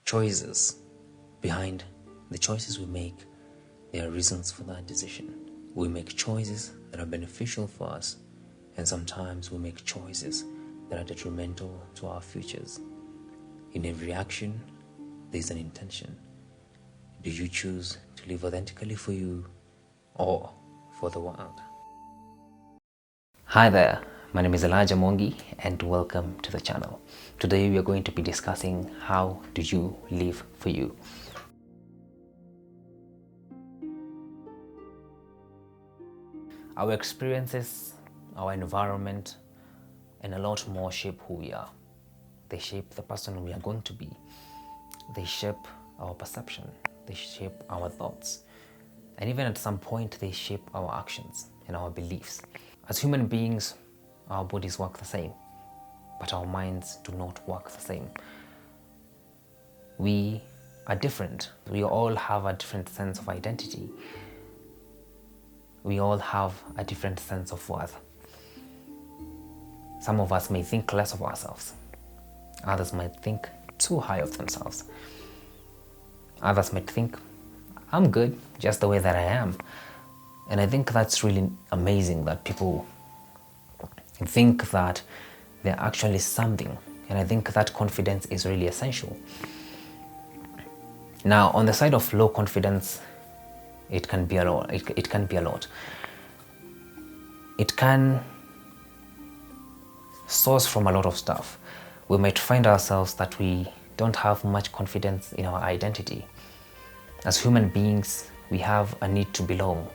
choices. Behind the choices we make, there are reasons for that decision. We make choices that are beneficial for us, and sometimes we make choices that are detrimental to our futures. In every action, there is an intention. Do you choose to live authentically for you or for the world? Hi there, my name is Elijah Mongi and welcome to the channel. Today we are going to be discussing how do you live for you. Our experiences, our environment, and a lot more shape who we are. They shape the person we are going to be. They shape our perception. They shape our thoughts. And even at some point, they shape our actions and our beliefs. As human beings, our bodies work the same, but our minds do not work the same. We are different. We all have a different sense of identity. We all have a different sense of worth. Some of us may think less of ourselves. Others might think too high of themselves. Others might think, I'm good just the way that I am. And I think that's really amazing that people think that they're actually something. And I think that confidence is really essential. Now, on the side of low confidence, it can be a lot. It can be a lot. It can source from a lot of stuff. We might find ourselves that we don't have much confidence in our identity. As human beings, we have a need to belong.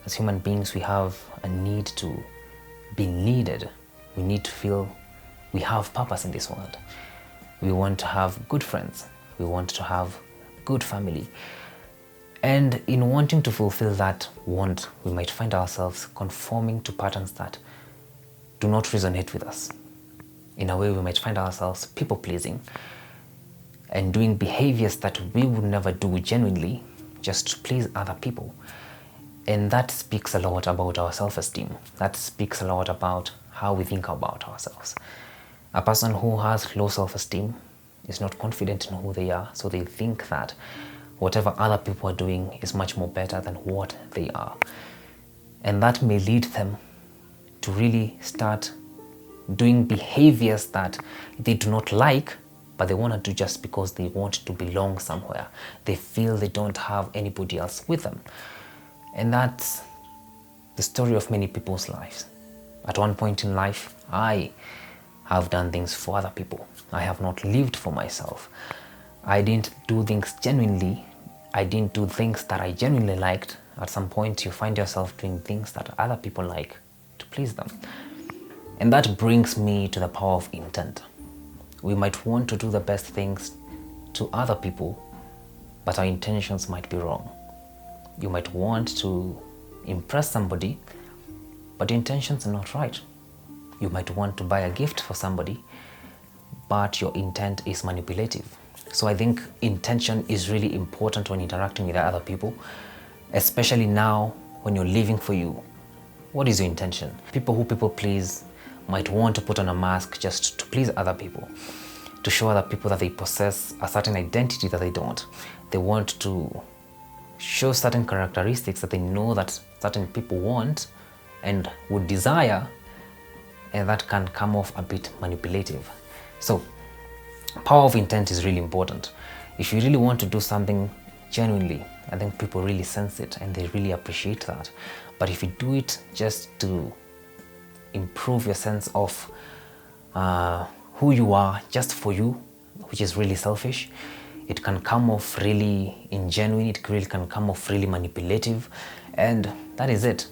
As human beings, we have a need to be needed. We need to feel we have purpose in this world. We want to have good friends. We want to have good family. And in wanting to fulfill that want, we might find ourselves conforming to patterns that do not resonate with us. In a way, we might find ourselves people-pleasing and doing behaviors that we would never do genuinely just to please other people. And that speaks a lot about our self-esteem. That speaks a lot about how we think about ourselves. A person who has low self-esteem is not confident in who they are, so they think that whatever other people are doing is much more better than what they are. And that may lead them to really start doing behaviors that they do not like, but they want to do just because they want to belong somewhere. They feel they don't have anybody else with them. And that's the story of many people's lives. At one point in life, I have done things for other people. I have not lived for myself. I didn't do things genuinely. I didn't do things that I genuinely liked. At some point, you find yourself doing things that other people like to please them. And that brings me to the power of intent. We might want to do the best things to other people, but our intentions might be wrong. You might want to impress somebody, but your intentions are not right. You might want to buy a gift for somebody, but your intent is manipulative. So I think intention is really important when interacting with other people, especially now when you're living for you. What is your intention? People who people please might want to put on a mask just to please other people, to show other people that they possess a certain identity that they don't. They want to show certain characteristics that they know that certain people want and would desire, and that can come off a bit manipulative. So, power of intent is really important. If you really want to do something genuinely, I think people really sense it and they really appreciate that. But if you do it just to improve your sense of who you are just for you, which is really selfish, it can come off really ingenuine, it really can come off really manipulative, and that is it.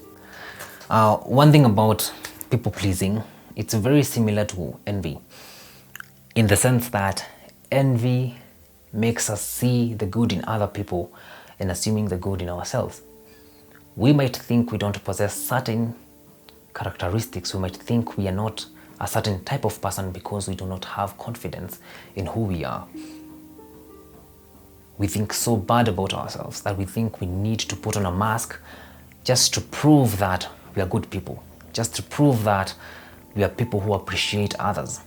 One thing about people pleasing, it's very similar to envy, in the sense that envy makes us see the good in other people and assuming the good in ourselves. We might think we don't possess certain characteristics. We might think we are not a certain type of person because we do not have confidence in who we are. We think so bad about ourselves that we think we need to put on a mask just to prove that we are good people, just to prove that we are people who appreciate others.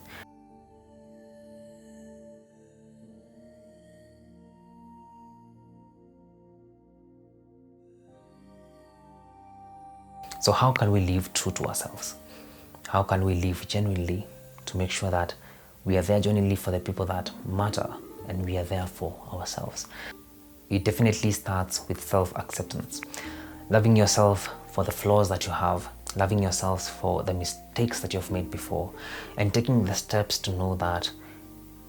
So how can we live true to ourselves? How can we live genuinely to make sure that we are there genuinely for the people that matter and we are there for ourselves? It definitely starts with self-acceptance. Loving yourself for the flaws that you have, loving yourself for the mistakes that you've made before, and taking the steps to know that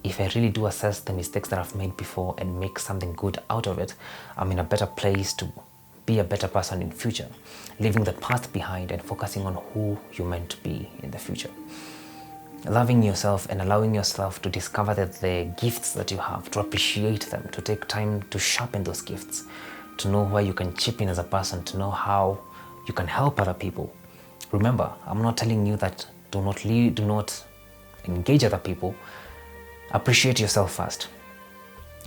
if I really do assess the mistakes that I've made before and make something good out of it, I'm in a better place to be a better person in future, leaving the past behind and focusing on who you're meant to be in the future. Loving yourself and allowing yourself to discover the gifts that you have, to appreciate them, to take time to sharpen those gifts, to know where you can chip in as a person, to know how you can help other people. Remember, I'm not telling you that do not engage other people. Appreciate yourself first.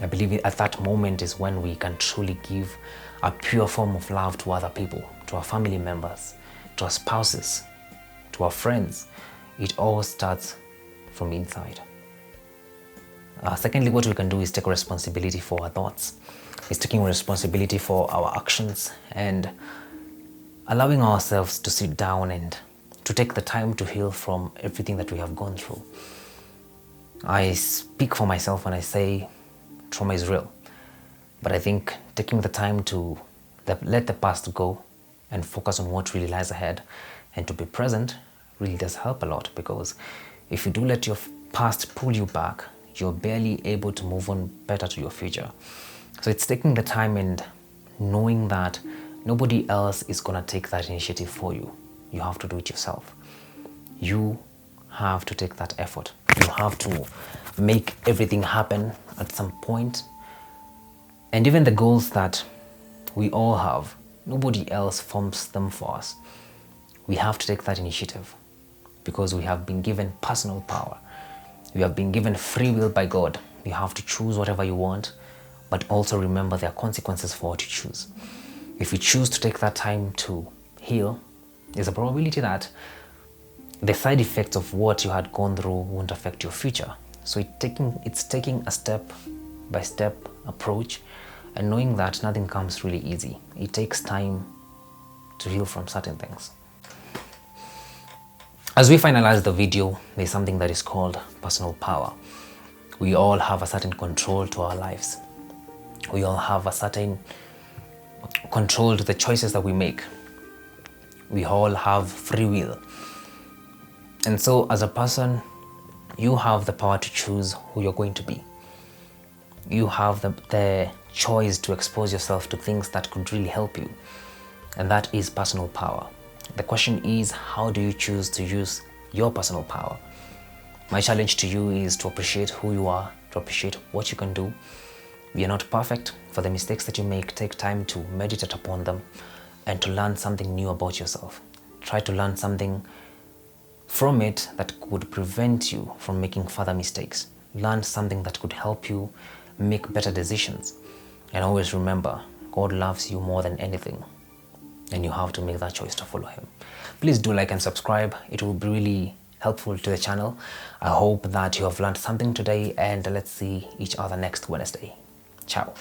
I believe at that moment is when we can truly give a pure form of love to other people, to our family members, to our spouses, to our friends. It all starts from inside. Secondly, what we can do is take responsibility for our thoughts. It's taking responsibility for our actions and allowing ourselves to sit down and to take the time to heal from everything that we have gone through. I speak for myself when I say trauma is real, but I think taking the time to let the past go and focus on what really lies ahead and to be present really does help a lot, because if you do let your past pull you back, you're barely able to move on better to your future. So it's taking the time and knowing that nobody else is going to take that initiative for you. You have to do it yourself. You have to take that effort. You have to make everything happen at some point. And even the goals that we all have, nobody else forms them for us. We have to take that initiative because we have been given personal power. We have been given free will by God. You have to choose whatever you want, but also remember there are consequences for what you choose. If you choose to take that time to heal, there's a probability that the side effects of what you had gone through won't affect your future. So it's taking a step-by-step approach and knowing that nothing comes really easy. It takes time to heal from certain things. As we finalize the video, there's something that is called personal power. We all have a certain control to our lives. We all have a certain control to the choices that we make. We all have free will. And so as a person, you have the power to choose who you're going to be. You have the choice to expose yourself to things that could really help you. And that is personal power. The question is, how do you choose to use your personal power? My challenge to you is to appreciate who you are, to appreciate what you can do. We are not perfect. For the mistakes that you make, take time to meditate upon them and to learn something new about yourself. Try to learn something from it that could prevent you from making further mistakes. Learn something that could help you make better decisions. And always remember, God loves you more than anything. And you have to make that choice to follow him. Please do like and subscribe. It will be really helpful to the channel. I hope that you have learned something today, and let's see each other next Wednesday. Ciao.